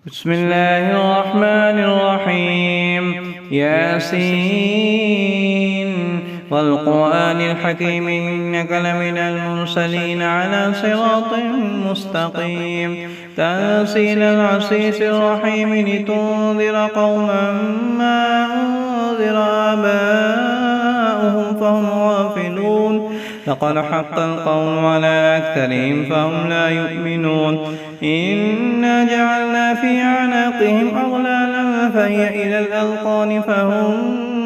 بسم الله الرحمن الرحيم ياسين والقرآن الحكيم إنك لمن المرسلين على صراط مستقيم تنزيل العزيز الرحيم لتنذر قوما ما أنذر آباؤهم فهم غافلون لقد حق القول على أكثرهم فهم لا يؤمنون إنا جعلنا في أعناقهم أغلالا فهي إلى الأذقان فهم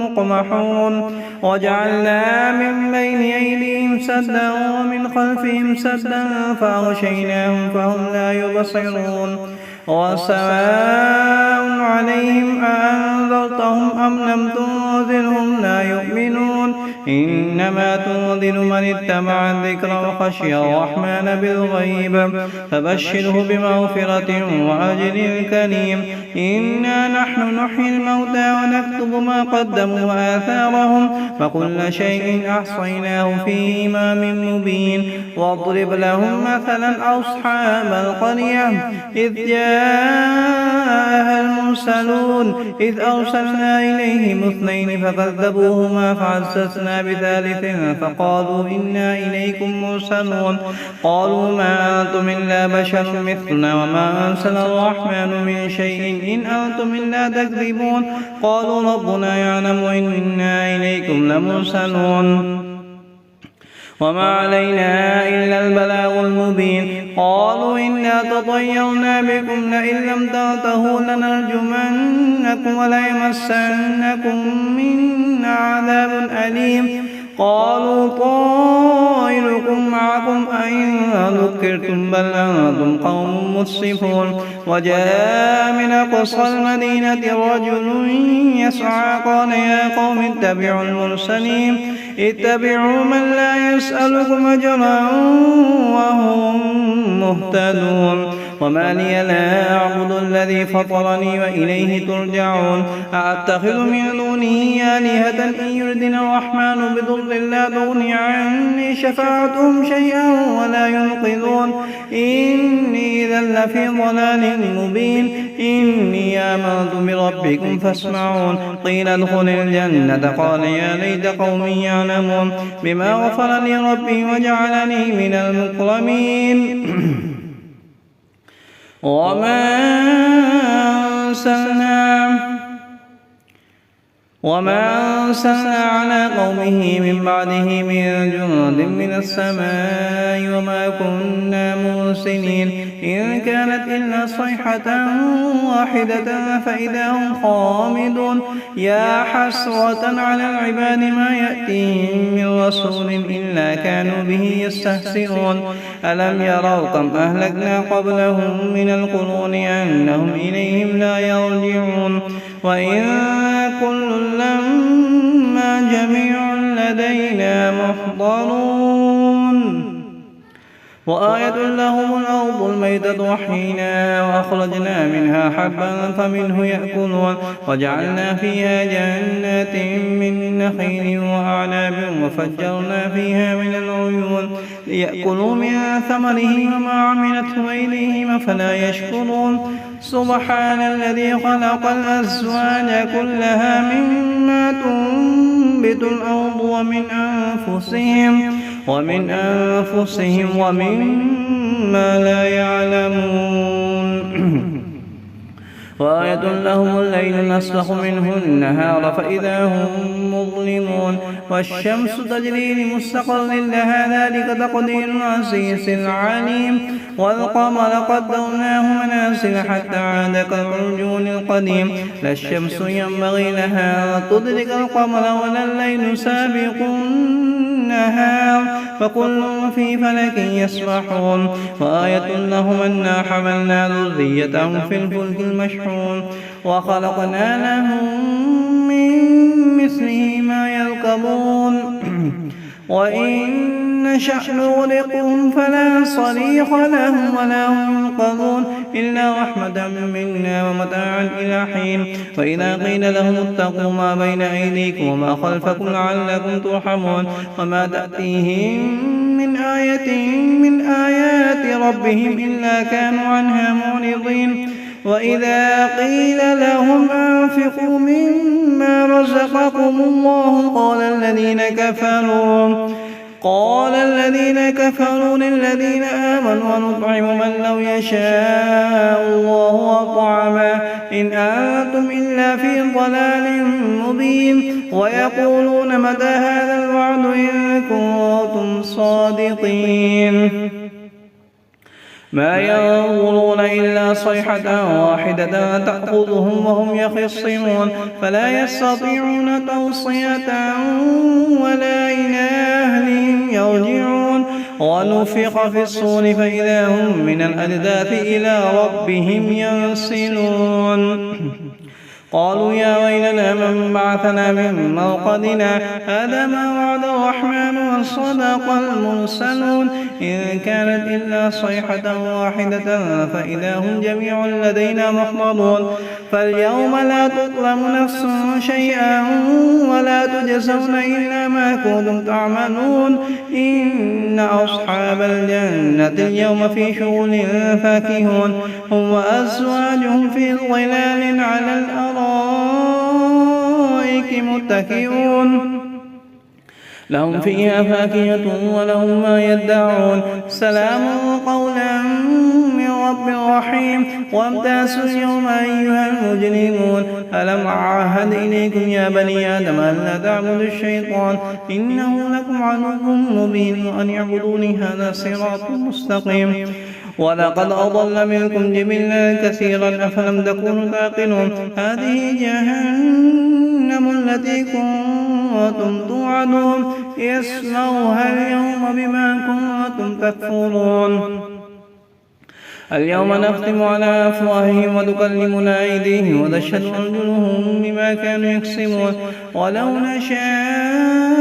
مقمحون وجعلنا من بين أيديهم سدا ومن خلفهم سدا فأغشيناهم فهم لا يبصرون وسواء عليهم أأنذرتهم أم لم تنذرهم لا يؤمنون إنما تنذر من اتبع الذكر وخشي الرحمن بالغيب فبشره بمغفرة وأجر كريم إنا نحن نحيي الموتى ونكتب ما قدموا وآثارهم وكل شيء أحصيناه في إمام مبين واضرب لهم مثلا أصحاب القرية إذ جاءها المرسلون إذ أرسلنا إليهم اثنين فكذبوهما فعززنا بثالث فقالوا إنا إليكم مرسلون قالوا ما أنتم إلا بشر مثلنا وما أنزل الرحمن من شيء إن أنتم إلا تكذبون قالوا ربنا يعلم إنا إليكم لمرسلون وما علينا إلا البلاغ المبين قالوا إنا تطيرنا بكم لئن لم تنتهوا لنرجمنكم وليمسنكم منا عذاب أليم قالوا طائركم معكم أئن ذكرتم بل أنتم قوم مسرفون وجاء من أقصى المدينة رجل يسعى قال يا قوم اتبعوا المرسلين اتبعوا من لا يسألكم أجرا وهم مهتدون وما لي لا أعبد الذي فطرني وإليه ترجعون أأتخذ من دونه آلهة إن يردنا الرحمن بضر لا تغني عني شفاعتهم شيئا ولا ينقذون إني إذا لفي ضلال مبين إني آمنت بربكم فاسمعون قيل ادخل الجنة قال يا ليت قومي يعلمون بما غفر لي ربي وجعلني من المكرمين وما أرسلنا على قومه من بعده من جند من السماء وما كنا مرسلين إن كانت إلا صيحة واحدة فإذا هم خامدون يا حسرة على العباد ما يأتيهم من رسول إلا كانوا به يستهزئون ألم يروا كم أهلكنا قبلهم من القرون أنهم إليهم لا يرجعون وإن كل لما جميع لدينا محضرون وآية لهم الأرض الميتة وحينا وأخرجنا منها حبا فمنه يأكلون وجعلنا فيها جنات من نخيل وأعناب وفجرنا فيها من العيون ليأكلوا من ثمره وما عملته أيديهم فلا يشكرون سبحان الذي خلق الأزواج كلها مما تنبت الأرض ومن أنفسهم ومما لا يعلمون وآية لهم الليل نسلخ منه النهار فإذا هم مظلمون والشمس تجري لمستقر لها ذلك تقدير العزيز العليم والقمر قدرناه منازل حتى عاد كالعرجون القديم لا الشمس ينبغي لها أن تدرك القمر ولا الليل سابق النهار فكل في فلك يسبحون وآية لهم أنا حملنا ذريتهم في الفلك المشحون وخلقنا لهم من مثله ما يركبون وإن نشأ نغرقهم فلا صريخ لهم ولا هم ينقذون إلا رحمة منا ومتاعا إلى حين وإذا قيل لهم اتقوا ما بين أيديكم وما خلفكم لعلكم ترحمون وما تأتيهم من آية من آيات ربهم إلا كانوا عنها معرضين وإذا قيل لهم أنفقوا مما رزقكم الله قال الذين كفروا للذين آمنوا ونطعم من لو يشاء الله أطعمه إن أنتم إلا في ضلال مبين ويقولون متى هذا الوعد إن كنتم صادقين ما ينظرون إلا صيحة واحدة تأخذهم وهم يخصمون فلا يستطيعون توصية ولا إلى أهلهم يرجعون ونفخ في الصور فإذا هم من الأجداث إلى ربهم ينسلون قالوا يا ويلنا من بعثنا من مرقدنا هذا ما وعد الرحمن وصدق المرسلون إن كانت إلا صيحة واحدة فإذا هم جميع لدينا محضرون فاليوم لا تظلم نفس شيئا ولا تجزون إلا ما كنتم تعملون إن أصحاب الجنة اليوم في شغل فاكهون هم وأزواجهم في ظلال على الأرائك متكئون لهم فيها فاكهة ولهم ما يدعون سلام قولا من رب رحيم وامتازوا اليوم أيها المجرمون ألم أعهد إليكم يا بني آدم ألا تعبدوا الشيطان إنه لكم عدو مبين وأن اعبدوني هذا صراط مستقيم ولقد أضل منكم جبلا كثيرا أفلم تكونوا تعقلون هذه جهنم التي كنتم توعدون اصلوها اليوم بما كنتم تكفرون اليوم نختم على أفواههم وتكلمنا أيديهم وتشهد أرجلهم بما كانوا يكسبون ولو نشاء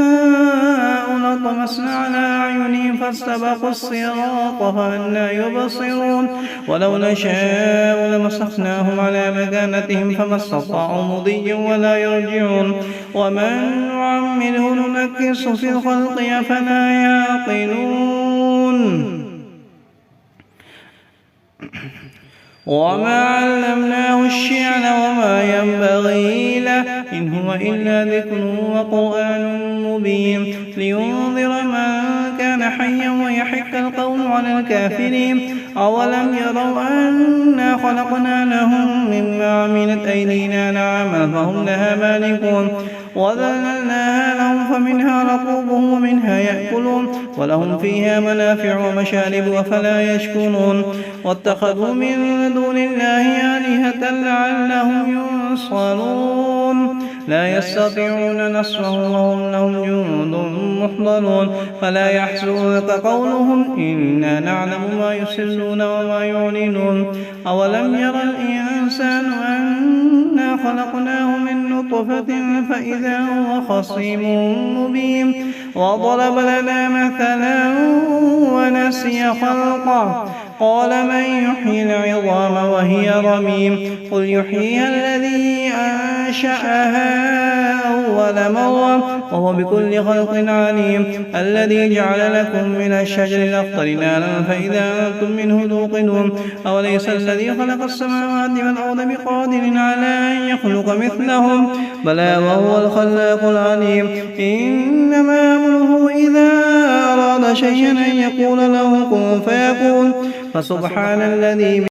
لطمسنا على أعينهم فاستبقوا الصراط فأنى يبصرون ولو نشاء لمسخناهم على مكانتهم فما استطاعوا مضيا ولا يرجعون ومن نعمره ننكس في الخلق أفلا يعقلون وما علمناه الشعر وما ينبغي له إن هو إلا ذكر وقرآن مبين لينذر من كان حيا ويحق القول على الكافرين أولم يروا أنا خلقنا لهم مما عملت أيدينا نعما فهم لها مالكون وذللناها لهم فمنها ركوبهم ومنها يأكلون ولهم فيها منافع ومشارب أفلا يشكرون واتخذوا من دون الله آلهة لعلهم ينصرون لا يستطيعون نصرهم وهم لهم جند محضرون فلا يحزنك قولهم إنا نعلم ما يسرون وما يعلنون أولم ير الإنسان أنا خلقناه من نطفة فإذا هو خصيم مبين وضرب لنا مثلا ونسي خلقه قال من يحيي العظام وهي رميم قل يحييها الذي أنشأها أول مرة وهو بكل خلق عليم الذي جعل لكم من الشجر الأخضر نارا فإذا أنتم منه توقدون أوليس الذي خلق السماوات والأرض بقادر على أن يخلق مثلهم بلى وهو الخلاق العليم إنما أمره إذا أراد شيئا أن يقول له كن فيكون فسبحان الذي